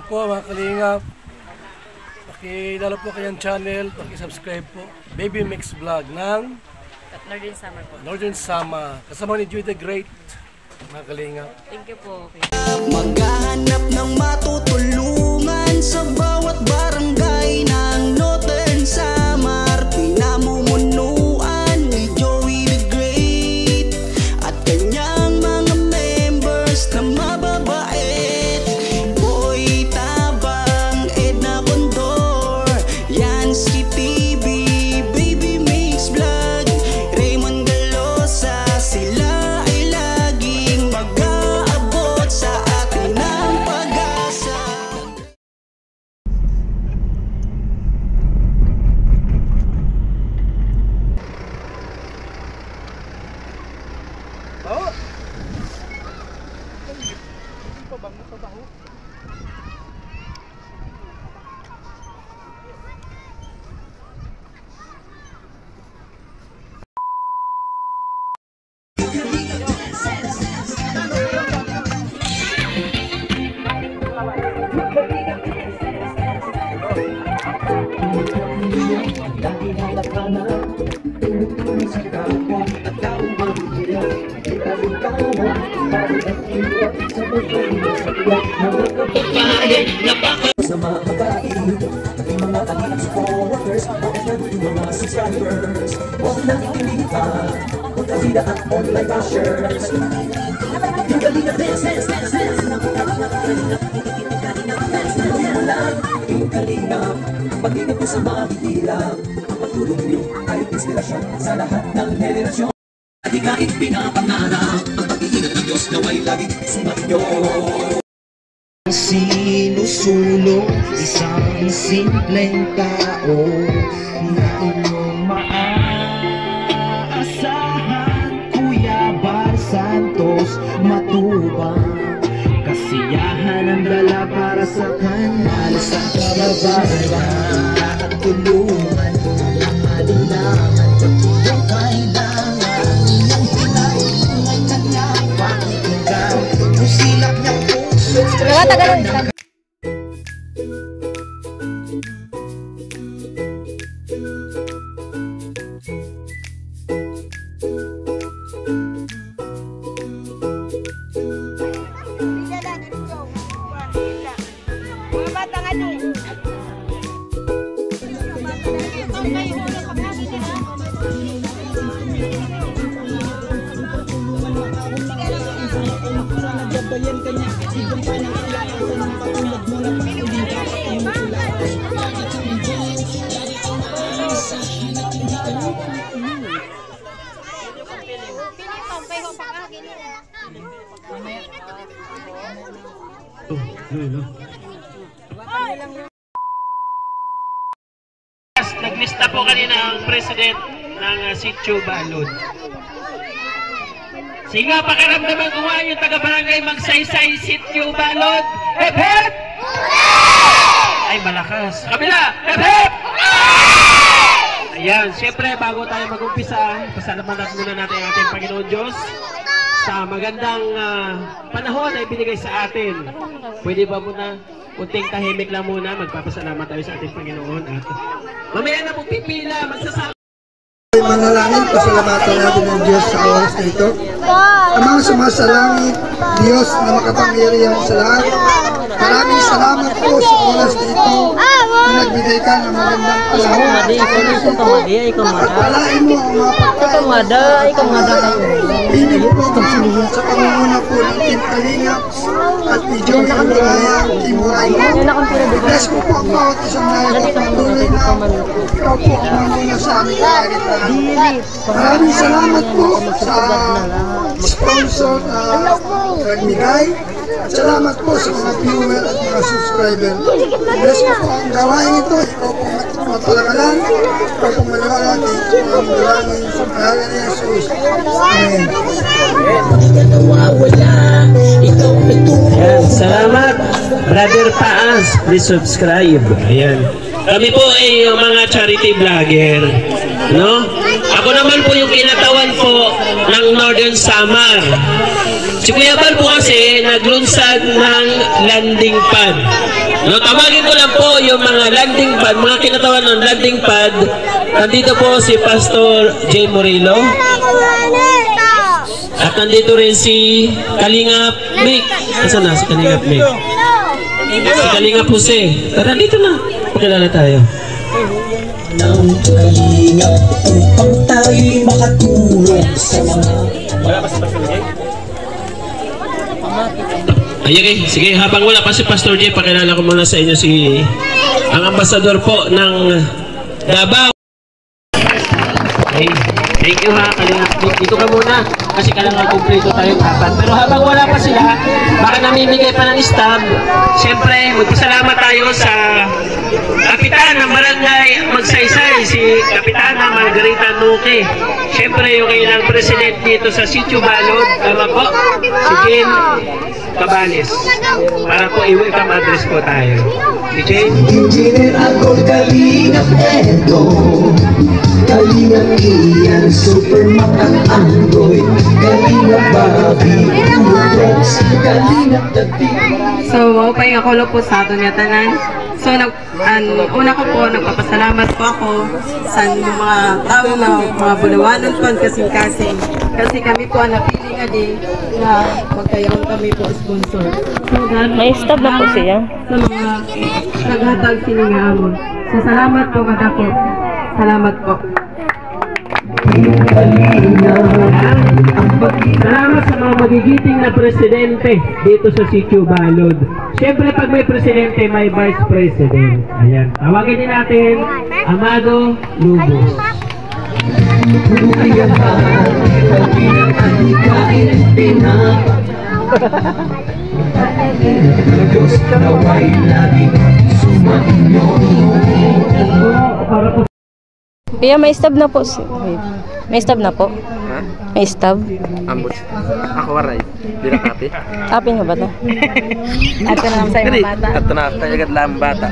po mga kalingap, pakilala po kayong channel, pakisubscribe po Baby Mix Vlog ng Northern Summer po. Northern Summer, kasama ni Joy the Great mga kalingap. Thank you po. Maghahanap ng matutulungan sa bawat barangay ng Northern Summer. Pinamumunuan ni Joey the Great at kanyang mga members na mababait. Boy Tabang, Edna Condor, Yansky TV, Baby Mix Vlog, Raymond Galosa. Sila ay laging mag-aabot sa atin ng pag-asa. Oh! Sa mga babae, ating mga kalingap supporters, mga subscribers, huwag nang ikilitan, magkabida at online bashers. Yung kalingap dance, yung kalingap, pag-ingat mo sa mga bilang, pagtulong niyo ay inspirasyon sa lahat ng henerasyon. At di kahit pinapangarap, ang pag-iingat ng Diyos naway laging sumainyo. Sinusulong isang simpleng tao na inyong maaasahan. Kuya Bar Santos Matubang, kasiyahan ang dala para sa kanal sa kababayan at tulungan ang alinlangan. Yung kailangan yung pinaingay kanyang pakikinggan, yung silap niyang puso. Naglista po kanina ang president ng Sitio Balod. Sige, pakiramdaman ko nga yung taga-barangay Magsaysay, Sitio Balod. Hep hep! Ay, malakas. Kabila! Hep hep! Ayan, siyempre bago tayo mag-umpisa, pasalamatan muna natin ang ating Panginoon Diyos sa magandang panahon na ibinigay sa atin. Pwede ba muna unting tahimik lang muna, magpapasalamat tayo sa ating Panginoon at mamaya na po pipila, magsasama. Manalangin, pasalamatan natin ng Diyos sa oras na ito. Amang sumasalangit, Diyos na makapangyarihan sa lahat, maraming salamat po sa oras na ito na nagbigay ka ng magandang panahon. At palain mo ang mga pagkain. Pinig po sa pangunguna po ng Team Kalingap at ni Joy Andraya, Team Horay. Bless mo po ang bawat isang nakapatuloy na ikaw po ang manguna sa aming kalagitnaan. Maraming salamat po sa sponsor na nagbigay. At salamat po sa mga viewer at mga subscriber. Bless mo po ang gawain ito. Ikaw po matulagalan. Ikaw po maliwalati. Ang dalangin sa pangalan ni Jesus. Amen. Ayan, salamat Brother Taas, please subscribe. Ayan, kami po ay yung mga charity vlogger, no? Ako naman po yung kinatawan po ng Northern Summer. Si Kuya Bal po kasi naglunsad ng landing pad. No, tawagin ko lang po yung mga landing pad, mga kinatawan ng landing pad. Nandito po si Pastor J. Murillo. At nandito rin si Kalingap Mick. Nasaan na si Kalingap Mick? Si Kalingap Jose. Tara, dito na. Pakilala tayo. Ng kalingap upang tayo'y makatulong sa mga... Ay, okay. Sige, habang wala pa si Pastor J, pakilala ko muna sa inyo si ang ambasador po ng Davao. Okay. Thank you ha, Kalingap. Dito ka muna kasi kailangan kumpleto tayong apat. Pero habang wala pa sila, baka namimigay pa ng stab. Siyempre, magpasalamat tayo sa Kapitan ng Barangay Magsaysay, si Kapitana Margarita Nuque. Siyempre, yung kailang president dito sa Sitio Balod, tama po, si Jane Cabales. Para po i-welcome address po tayo. Si Jane. Engineer ako, Kalingap Edo. Kalingap Ian, Supermac at Android. Kalingap Bobby, Urox, Kalingap David. So, maupay ako lo po sa ato niya tanan. So, una ko po, nagpapasalamat po ako sa mga tao na mga bulawanan po kasing-kasing. Kasi kami po ang napili nga din na magkayaon kami po sponsor. So, May stop na po siya. Sa mga naghatag siningamon. So, salamat po kadako. Salamat po. Salamat sa mga magigiting na presidente dito sa Sitio Balod. Siyempre, pag may presidente, may vice president. Ayan. Tawagin din natin, Amado Lubos. Diyos nawa'y laging sumainyo. Kuya, may stop na po. May stop na po. Ha? May stop. Ambot. Ako waray. Di na kape. Apin nga ba ito? Ato na lang sa Kani, mga bata. ato na kaya agad lang bata.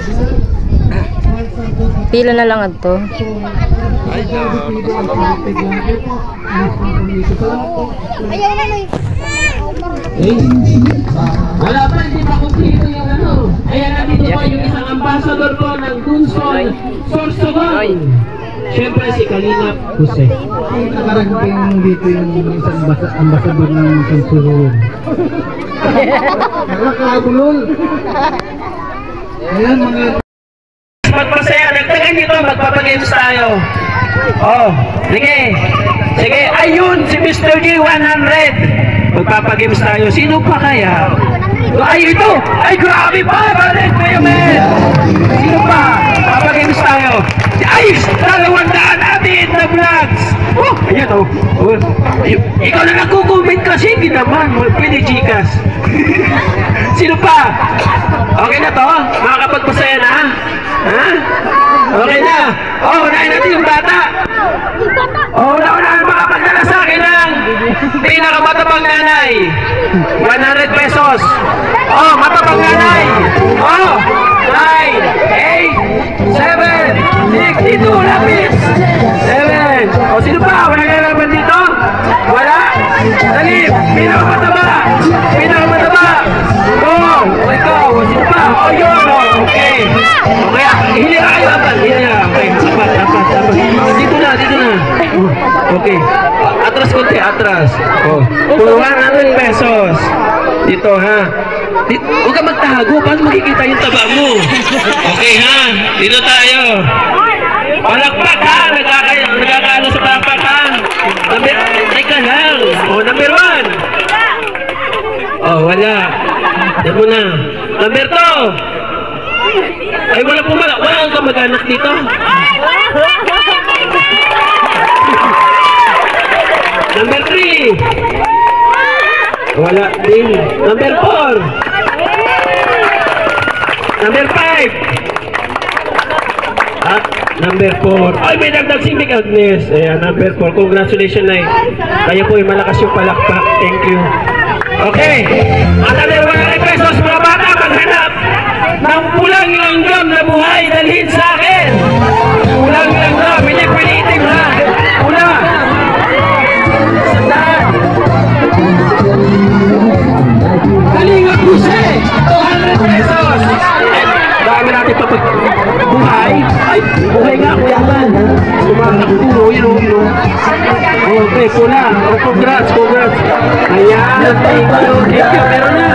Pila na lang ato. Ay, Wala pa, hindi pa kumplito yung ano. Ayan, nandito po yung isang ambassador po ng Gunson, Sorsogon. Siyempre si Kalingap Jose. Nakarating dito yung isang ambasador ng Sansuron. Nakakabulol. Ayan mga... Magpasaya, nagtagan dito, magpapagames tayo. Oh, sige. Sige, ayun, si Mr. G, 100. Magpapagames tayo. Sino pa kaya? Ay, ito! Ay, grabe pa! Balik kayo, men! Sino pa? Papagames tayo. Ay, 200 natin na vlogs! Oh, ayan oh. Oh. Ikaw na nagko-comment kasi, hindi naman. Pwede Gcash. Sino pa? Okay na to? Makakapagpasaya na? Ha? Okay na. Oh, unahin natin yung bata. Oh, una-una makapagdala sa akin ng pinakamatabang nanay. 100 pesos. Oh, matabang nanay. Oh, 9, 8, 7, 6, dito, lapis. 7. Oh, sino pa? Wala ka naman dito? Wala? Dali, pinakamataba. Pinakamataba. Oh, ikaw. Sino pa? Oh, yun. Oh, okay. Okay, hindi na kayo apat. Hindi na. Okay, apat. Dito na. Okay. Atras konti, atras. Oh, 100 pesos. Dito, ha. Huwag ka magtago. Paano makikita yung taba mo? Okay, ha. Dito tayo. Palakpak, ha. Nagkakaano sa palakpak, ha. Teka lang. Oh, number 1. Oh, wala. Yan mo na. Number 2. Ay, wala kang kamag-anak dito. Number 3. Wala din. Number 4. Number 5. At number 4. Ay, may dagdag si Mick Agnes. Ayan, number 4. Congratulations, Nay. Kaya po, malakas yung palakpak. Thank you. Okay. Another 100 pesos, mga bata, maghanap ng pulang langgam na buhay dalhin sa akin. Pulang langgam, hindi pwede itim ha. Pula. Sandaan. naman natin buhay. Ay, buhay nga, Kuya Man. Tumakbo, yun. Okay, pula. Oh, congrats. Ayan, thank you. Meron na.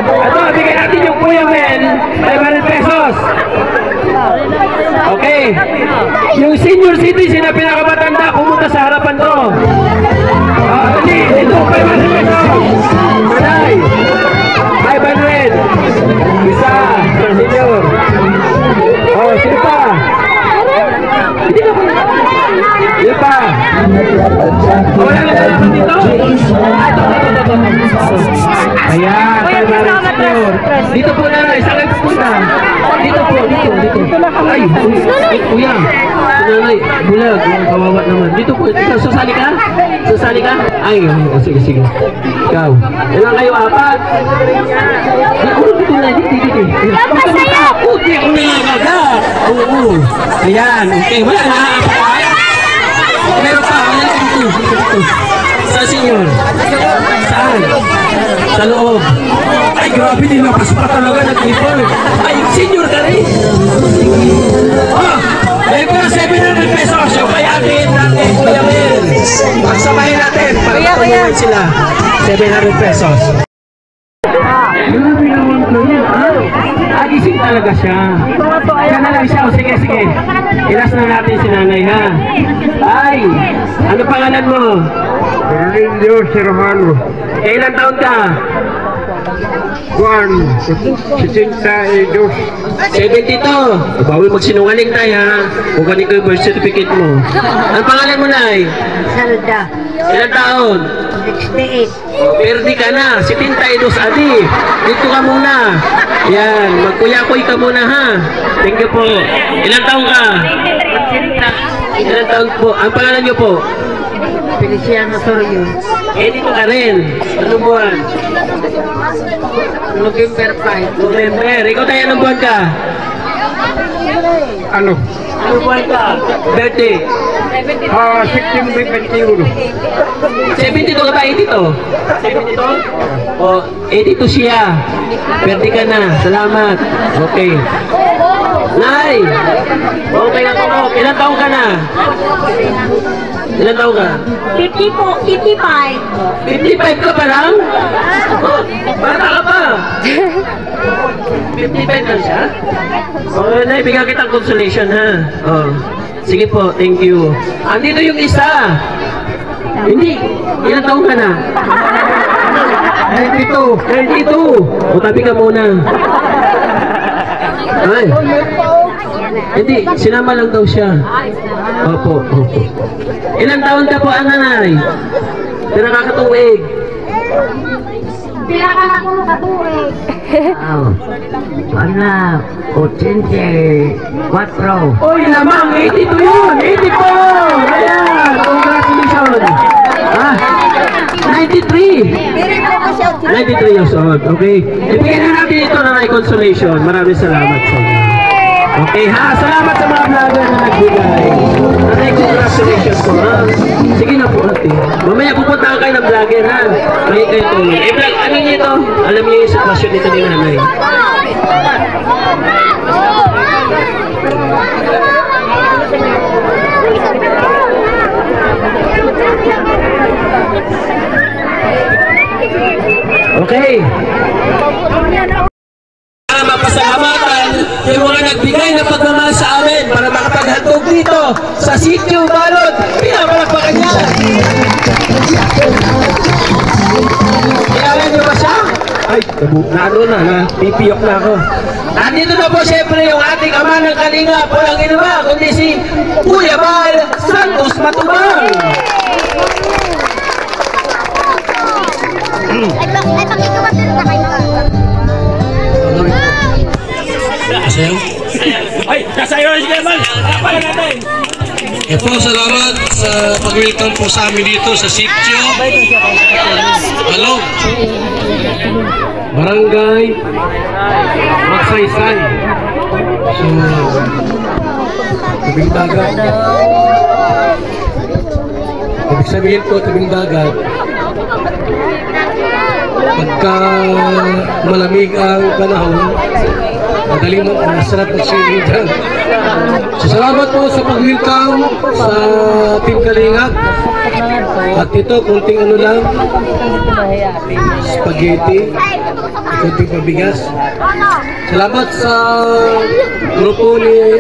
Ito, bigay natin yung Kuya Men, 500 pesos. Okay. Yung senior citizen na pinakamatanda, pumunta sa harapan to. Ito, 500 pesos. Manay. 500. Isa. Senior. Oh, sino pa? Hindi ka pa. Sino pa? Wala na naman dito? Ayan, 500 senior. Dito po na, isang nagpupunta. Dito. Ay, kuya. Nanay, bulag. Kawawa naman. Dito po, sasali ka? Ay, sige. Ikaw. Ilang kayo, 4? Dito na. Huwag ka matakot. Hindi ako nangangaga. Oo. Ayan. Okay, wala na. Meron pa. Wala dito. Sa senyor. Saan? Sa loob. Ay, grabe din. Napas pa talaga. Nag-tripper. Ay, senyor ka rin. Dahil ko na 700 pesos yung kayakin natin, Kuya Mel. Pagsamahin natin para matulungan sila. 700 pesos. Grabe naman ko yun, ha? Agising talaga siya. Kaya na lang siya. O, sige. Ilas na natin si nanay, ha? Ay, ano pangalan mo? Fernando Serrano. Ilang taon ka? Juan, 72. 72. Bawal magsinungaling tayo, ha? Kung ganito yung birth certificate mo. Ang pangalan mo, Nay? Salda. Ilang taon? 68. Perdi ka na. 72, adi. Dito ka muna. Yan. Magkuyakoy ka muna, ha? Thank you po. Ilang taon ka? 80. Ilang taon po? Ang pangalan niyo po? Feliciano Sorio. Dito ka rin. Anong buwan? November 5. November. Ikaw tayo, anong buwan ka? Ano? Anong buwan ka? Birthday. September 21. 72 ka ba? 82? 72? O, 82 siya. Birthday ka na. Salamat. Okay. Nay! Okay na po. Ilan taong ka na? Ilan taong ka? 50 po. 55. 55 ka pa lang? Oh, bata ka pa. 55 lang siya? Oh, Nay, bigyan kitang consolation, ha? Oh. Sige po, thank you. Andito yung isa. Hindi. Ilan taong ka na? 92. O, tabi ka muna. Ay. Hindi, sinama lang daw siya. Opo. Ilang taon ka po, nanay? Nakakatuwig. Pila ka na po katuwig. Ana, 84. Uy, lamang, 82 yun! 84! Ayan, congratulations! 93! 93 years old, okay? Ibigyan na natin ito na consolation. Maraming salamat sa inyo. Okay ha, salamat sa mga vlogger na nagbigay. Nanay, congratulations po, ha? Sige na po, ate. Mamaya pupunta kayo ng vlogger, ha? May kayo tulong. Vlog, ano niyo ito? Alam niyo yung sitwasyon nito ni nanay. Okay. Para mapasalamatan yung mga nagbigay ng pagmamahal sa amin para makapaghandog dito sa Sitio Balod. Pinapalakpakan niya. Kilala niyo ba siya? Ay, pipiyok na ako. Nandito na po siyempre yung ating ama ng Kalinga, walang inuwa, kundi si Kuya Bal Santos Matubang. Ay, nasayo na si German. Pala natin. Po, salamat sa pag-welcome po sa amin dito sa Sitio Balog, Barangay Magsaysay. So, tabing dagat. Ibig sabihin po, tabing dagat. Pagka malamig ang panahon, Madali mo, sarap mag-swimming dyan. So, salamat po sa pag-welcome sa Team Kalingap. At ito, kunting ano lang, spaghetti, kunting pabigas. Salamat sa grupo ni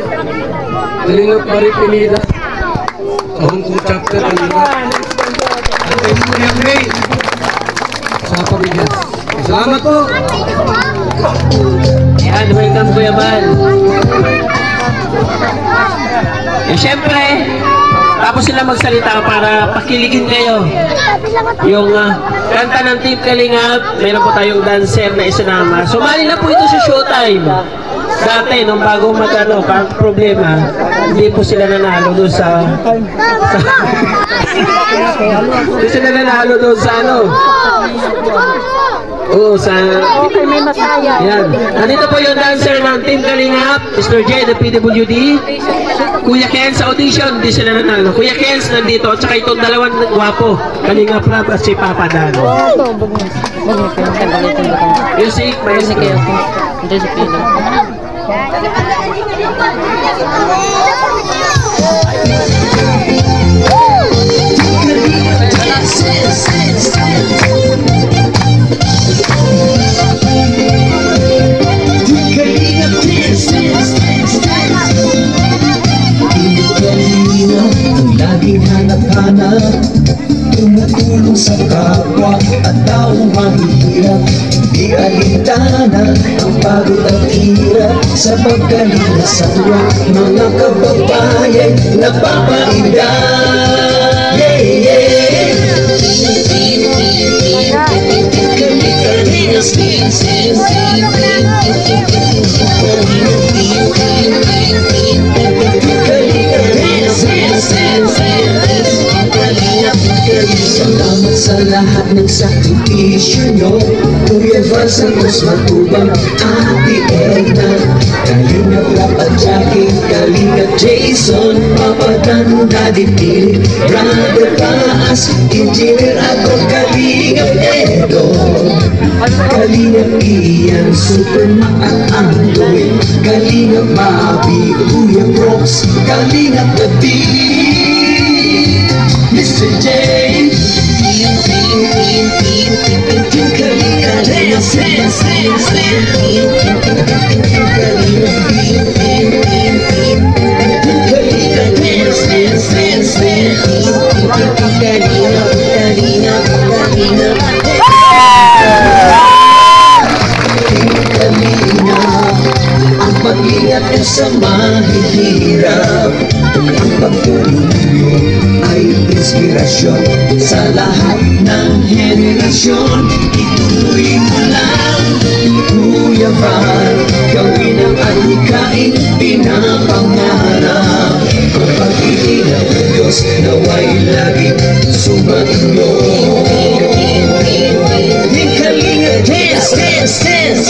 Kalingap Marie Pineda sa Hong Kong chapter Kalingap. At kay Kuya May sa pabigas. Salamat po! Yan, welcome Kuya Mal. Siyempre, tapos sila magsalita para pakiligin kayo. Yung kanta ng Team Kalingap, mayroon po tayong dancer na isinama. Sumali na po ito sa showtime. Dati, nung bago mag-ano, problema, hindi po sila nanalo doon sa hindi sila nanalo doon sa ano. Oo, sa... May masaya. Yan. Nandito po yung dancer ng Team Kalingap, Mr. J, the PWD. Kuya Ken sa audition, hindi sila nanalo. Kuya Ken nandito, at saka itong dalawang gwapo, Kalingap Rap at si Papa Dan. Music, music kayo. Laging hanap-hanap, tumutulong sa kapwa at taong mahihirap. Di alintana ang pagod at hirap sa pagkalinga sa tuwa. Mga kababayan napapainda. Yeah, yeah. Kalikalinga, sing, sing, sing. Salamat sa lahat ng sakripisyo nyo, Kuya Val Santos Matubang, Ate Edna, Kalingap Rap at Jackie, Kalingap Jason, Papa Dan, Daddy Philip, Brother Paas, Engineer ako, Kalingap Edo, Kalingap Ian, Superma at Andoy, Kalingap Mabi, Kuya Brooks, Kalingap David, Mr. J. Ang pag-ingat nyo sa mahihirap, ang pagtulong nyo ay inspirasyon sa lahat ng henerasyon. Ituloy mo lang, Kuya Val, gawin ang adhikain pinapangarap. Ang pag-iingat ng Diyos naway laging sumainyo. Yung Kalinga, dance, dance, dance.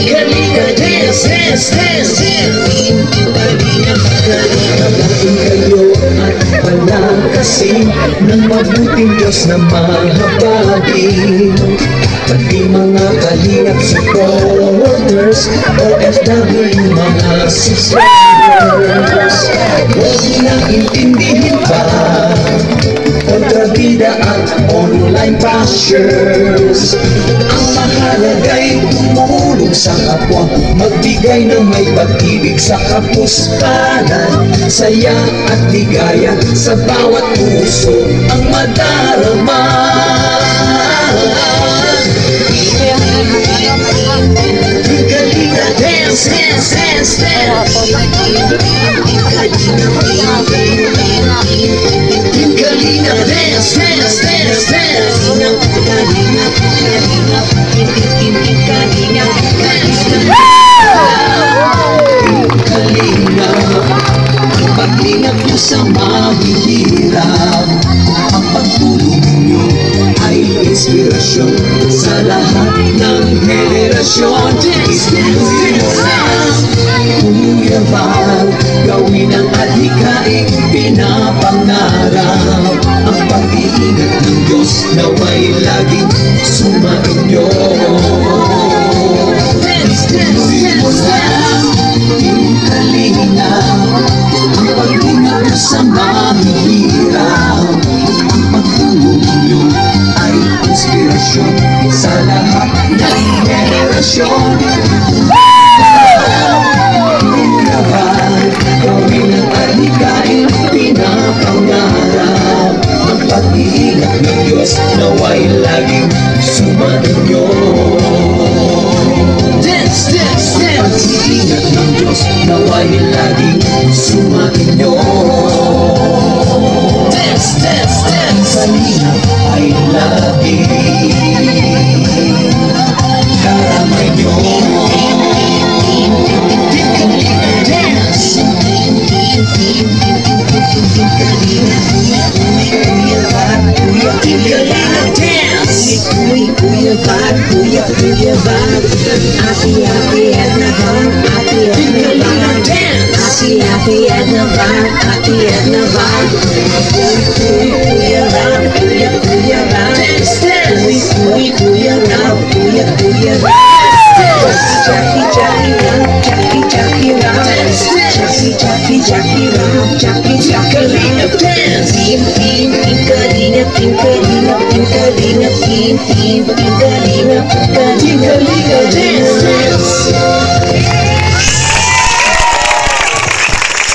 Kalinga, dance, dance, dance. Kalingap kayo at palakasin ng mabuting Diyos na mahabagin. Pati mga Kalingap supporters, OFW mga subscribers, huwag nang intindihin pa kontrabida at online bashers. Ang mahalaga'y tumulong sa kapwa, magbigay ng may pag-ibig sa kapuspanan, saya at ligaya sa bawat puso ang madarama. Kalinga, dance, dance, dance, dance. Kalinga, dance, dance, dance, dance. Kalinga, paglingap nyo sa mahihirap, ang pagtulong nyo ay inspirasyon sa lahat ng henerasyon. Ituloy mo lang, Kuya Val, gawin ang adhikaing pinapangarap. Ang pag-ibig pag-iingat ng Diyos nawa'y laging sumainyo. Ituloy mo na kalinga ang pag-ingat sa mahihirap. Ang pagtulong nyo ay inspirasyon sa lahat ng henerasyon. Gawin ang adhikain pinapangarap. Ang pag-iingat ng Diyos nawa'y laging sumainyo. Ang pag-iingat ng Diyos nawa'y laging sumainyo. Ang kalingap ay laging karamay nyo.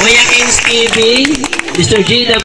Kuya Kings TV, Mr. G, the